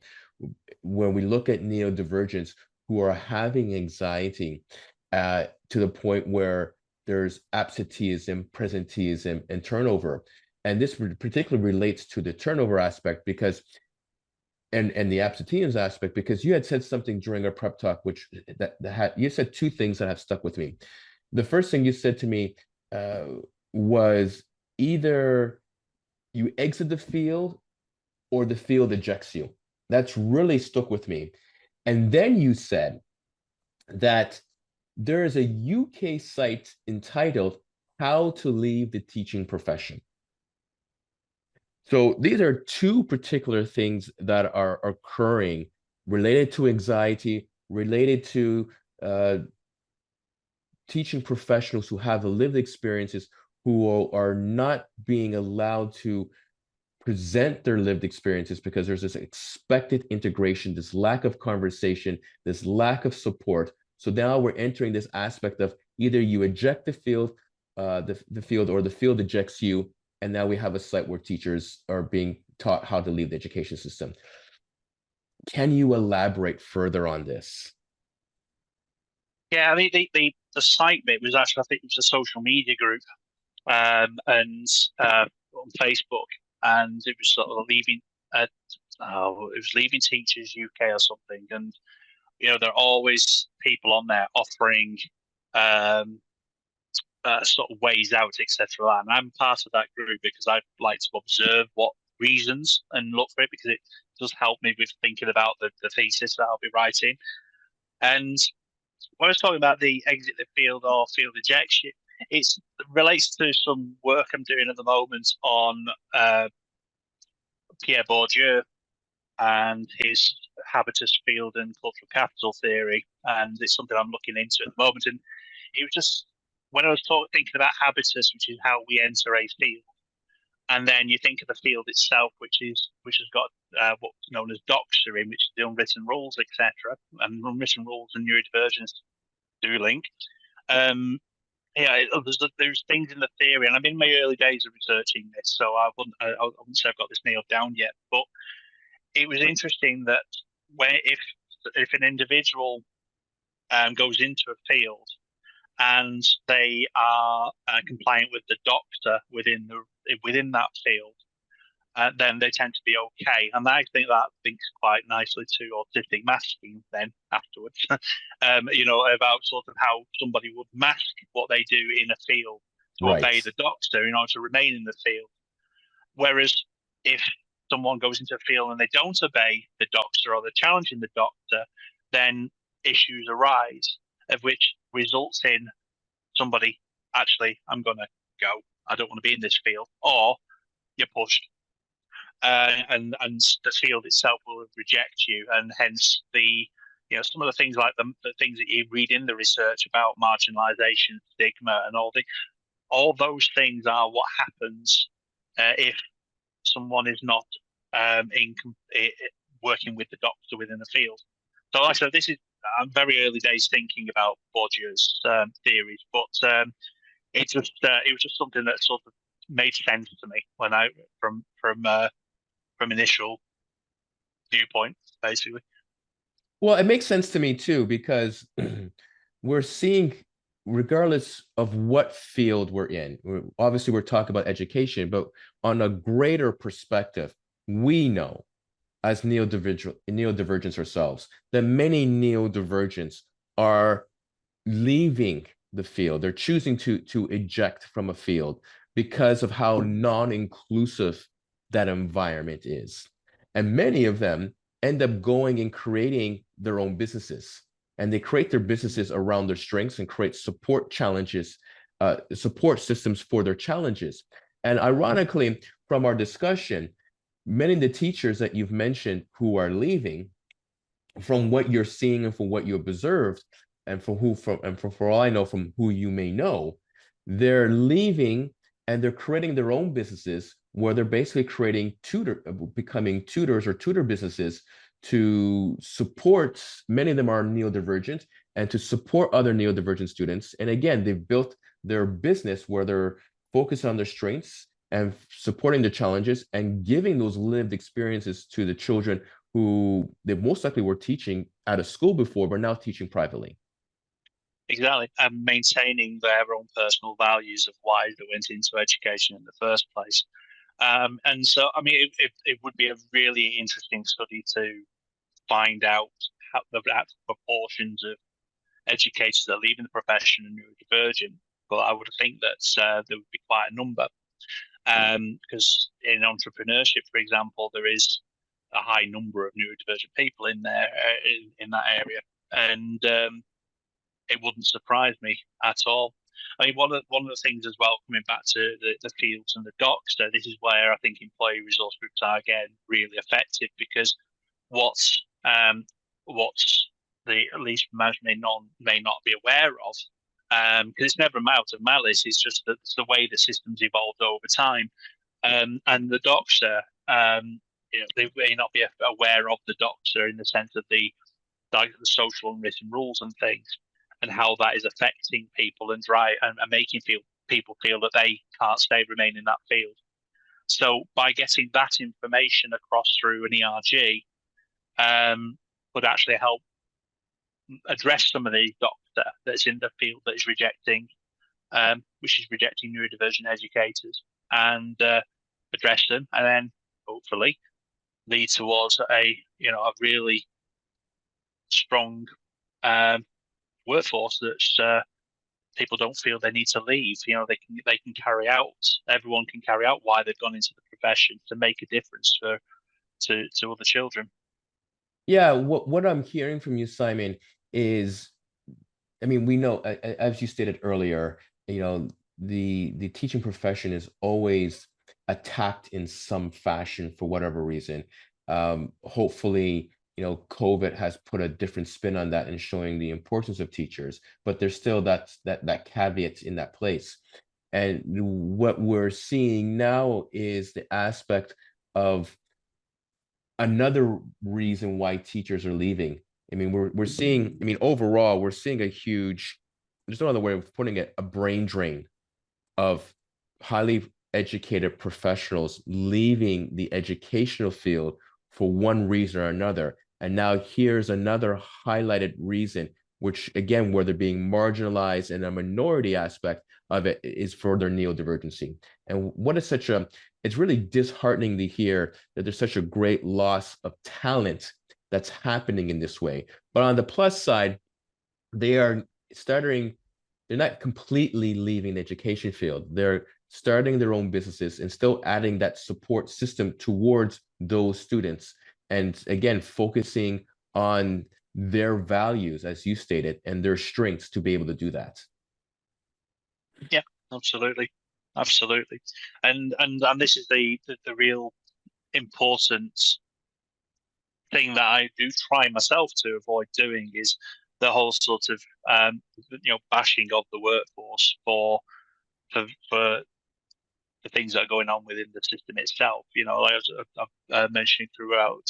When we look at neurodivergents who are having anxiety to the point where there's absenteeism, presenteeism, and turnover. And this particularly relates to the turnover aspect because and the absenteeism aspect, because you had said something during our prep talk, which you said two things that have stuck with me. The first thing you said to me was either you exit the field or the field ejects you. That's really stuck with me. And then you said that there is a UK site entitled How to Leave the Teaching Profession. So these are two particular things that are occurring related to anxiety, related to teaching professionals who have lived experiences, who are not being allowed to present their lived experiences because there's this expected integration, this lack of conversation, this lack of support. So now we're entering this aspect of either you eject the field, the field, or the field ejects you. And now we have a site where teachers are being taught how to leave the education system. Can you elaborate further on this? Yeah, I mean the site bit was actually, I think it was a social media group, and on Facebook, and it was sort of leaving. It was Leaving Teachers UK or something, and there are always people on there offering um, sort of ways out, etc. And I'm part of that group because I like to observe what reasons and look for it, because it does help me with thinking about the thesis that I'll be writing. And when I was talking about the exit the field or field ejection, it relates to some work I'm doing at the moment on Pierre Bourdieu and his habitus field and cultural capital theory. And it's something I'm looking into at the moment. And it was just when I was thinking about habitus, which is how we enter a field, and then you think of the field itself, which has got what's known as doctrine, which is the unwritten rules, etc. And unwritten rules and neurodivergence do link. Yeah, there's things in the theory, and I'm in my early days of researching this, so I wouldn't say I've got this nailed down yet. But it was interesting that if an individual goes into a field and they are compliant with the doctor within that field, then they tend to be okay. And I think that links quite nicely to autistic masking then afterwards, about sort of how somebody would mask what they do in a field to obey Right. the doctor in order to remain in the field. Whereas if someone goes into a field and they don't obey the doctor or they're challenging the doctor, then issues arise, of which results in somebody, actually, I'm going to go. I don't want to be in this field. Or you're pushed. And the field itself will reject you, and hence some of the things like the things that you read in the research about marginalization, stigma, and all those things are what happens if someone is not working with the doctor within the field. So, like I said, I'm very early days thinking about Bourdieu's theories, but it was just something that sort of made sense to me when from initial viewpoint, basically. Well, it makes sense to me too, because we're seeing, regardless of what field we're in, obviously we're talking about education, but on a greater perspective, we know as neurodivergents ourselves that many neurodivergents are leaving the field. They're choosing to eject from a field because of how non-inclusive that environment is. And many of them end up going and creating their own businesses. And they create their businesses around their strengths and create support support systems for their challenges. And ironically, from our discussion, many of the teachers that you've mentioned who are leaving, from what you're seeing and from what you observed, and for all I know, from who you may know, they're leaving and they're creating their own businesses where they're basically becoming tutors or tutor businesses to support. Many of them are neurodivergent, and to support other neurodivergent students. And again, they've built their business where they're focused on their strengths and supporting the challenges and giving those lived experiences to the children who they most likely were teaching at a school before, but now teaching privately. Exactly, and maintaining their own personal values of why they went into education in the first place. And so, I mean, it would be a really interesting study to find out how the actual proportions of educators that are leaving the profession and neurodivergent. But I would think that there would be quite a number, because in entrepreneurship, for example, there is a high number of neurodivergent people in there in that area, and it wouldn't surprise me at all. I mean, one of the things as well, coming back to the fields and the docs, so this is where I think employee resource groups are again really effective, because what's the at least management may not be aware of, because it's never out of malice. It's just that it's the way the systems evolved over time. And the docs they may not be aware of the doctor in the sense of the social and written rules and things, and how that is affecting people and making people feel that they can't remain in that field. So by getting that information across through an ERG, would actually help address some of the doctor that's in the field that is rejecting, which is rejecting neurodivergent educators, and address them, and then hopefully lead towards a really strong workforce that people don't feel they need to leave. They can carry out. Everyone can carry out why they've gone into the profession to make a difference to other children. Yeah, what I'm hearing from you, Simon, is, I mean, we know, as you stated earlier, the teaching profession is always attacked in some fashion for whatever reason. Hopefully, COVID has put a different spin on that and showing the importance of teachers, but there's still that caveat in that place. And what we're seeing now is the aspect of another reason why teachers are leaving. I mean, we're seeing, I mean, overall, we're seeing a huge, there's no other way of putting it, a brain drain of highly educated professionals leaving the educational field for one reason or another. And now here's another highlighted reason, which again, where they're being marginalized, and a minority aspect of it is for their neurodivergency. And what is such a, it's really disheartening to hear that there's such a great loss of talent that's happening in this way. But on the plus side, they are starting, they're not completely leaving the education field. They're starting their own businesses and still adding that support system towards those students. And again, focusing on their values, as you stated, and their strengths to be able to do that. Yeah, absolutely. Absolutely. And this is the real important thing that I do try myself to avoid doing, is the whole sort of bashing of the workforce for the things that are going on within the system itself. Like I've mentioning throughout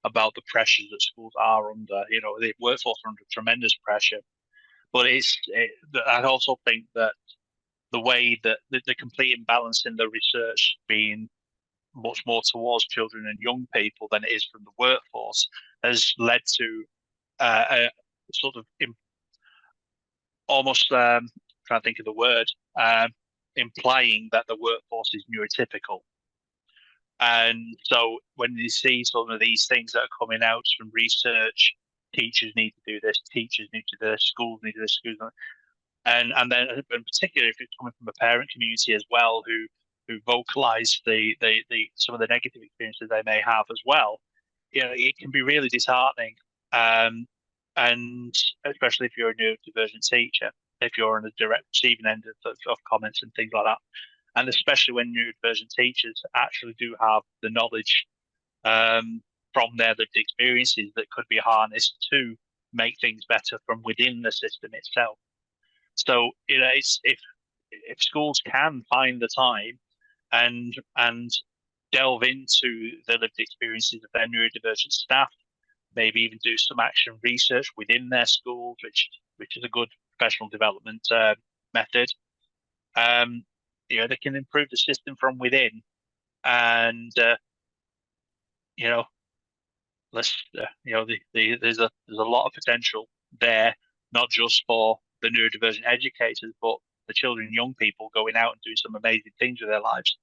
about the pressures that schools are under. The workforce are under tremendous pressure, but I also think that the way that the complete imbalance in the research being much more towards children and young people than it is from the workforce has led to a sort of almost trying to think of the word, implying that the workforce is neurotypical. And so when you see some of these things that are coming out from research, teachers need to do this, teachers need to do this, schools need to do this, schools, and then in particular if it's coming from a parent community as well, who vocalize the some of the negative experiences they may have as well, it can be really disheartening. And especially if you're a neurodivergent teacher, if you're on the direct receiving end of comments and things like that, and especially when neurodivergent teachers actually do have the knowledge from their lived experiences that could be harnessed to make things better from within the system itself. So it's if schools can find the time and delve into the lived experiences of their neurodivergent staff, maybe even do some action research within their schools, which is a good professional development method. They can improve the system from within, and there's a lot of potential there, not just for the neurodivergent educators, but the children and young people going out and doing some amazing things with their lives.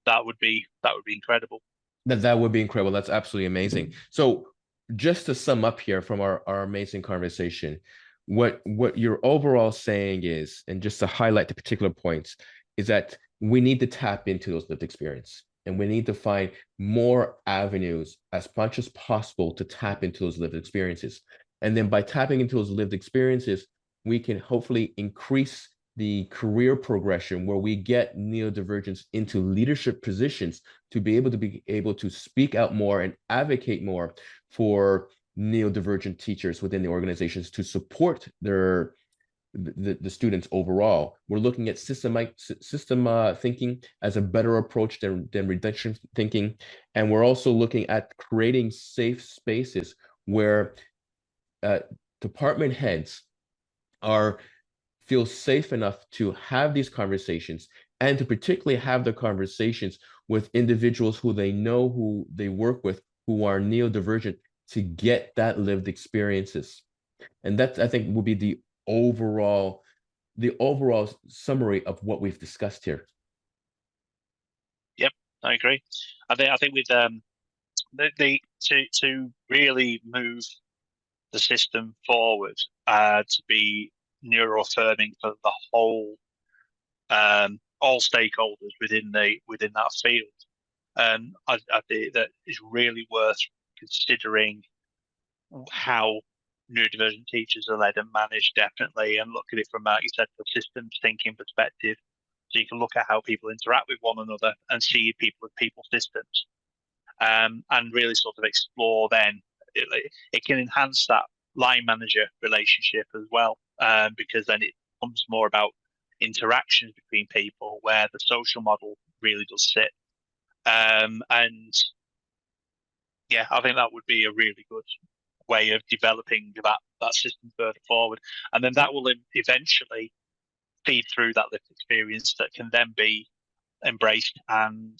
That would be incredible. That would be incredible. That's absolutely amazing. So just to sum up here from our amazing conversation, what you're overall saying is, and just to highlight the particular points, is that we need to tap into those lived experience, and we need to find more avenues as much as possible to tap into those lived experiences. And then by tapping into those lived experiences, we can hopefully increase the career progression where we get neurodivergence into leadership positions to be able to speak out more and advocate more for neurodivergent teachers within the organizations to support their the students overall. We're looking at system thinking as a better approach than reduction thinking. And we're also looking at creating safe spaces where department heads feel safe enough to have these conversations, and to particularly have the conversations with individuals who they know, who they work with, who are neurodivergent, to get that lived experiences. And that, I think, will be the overall summary of what we've discussed here. Yep, I agree. I think with to really move the system forward, to be neuroaffirming for the whole, all stakeholders within that field. I think that is really worth considering how neurodivergent teachers are led and managed, definitely, and look at it from, you said, the systems thinking perspective. So you can look at how people interact with one another and see people as people systems, and really sort of explore then. It can enhance that line manager relationship as well, because then it becomes more about interactions between people where the social model really does sit. And yeah, I think that would be a really good way of developing that system further forward. And then that will eventually feed through that lived experience that can then be embraced and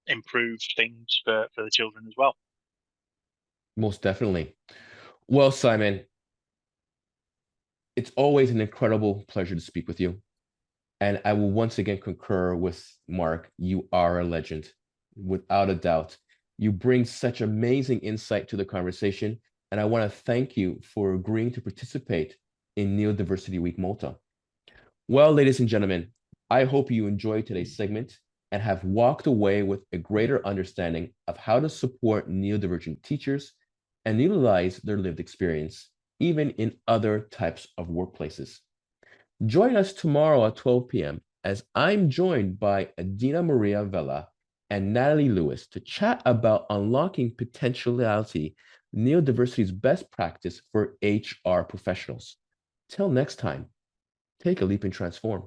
improve things for the children as well. Most definitely. Well, Simon, it's always an incredible pleasure to speak with you. And I will once again concur with Mark. You are a legend, without a doubt. You bring such amazing insight to the conversation. And I want to thank you for agreeing to participate in Neurodiversity Week Malta. Well, ladies and gentlemen, I hope you enjoyed today's segment and have walked away with a greater understanding of how to support neurodivergent teachers and utilize their lived experience, even in other types of workplaces. Join us tomorrow at 12 p.m. as I'm joined by Adina Maria Vela and Natalie Lewis to chat about unlocking potentiality, neurodiversity's best practice for HR professionals. Till next time, take a leap and transform.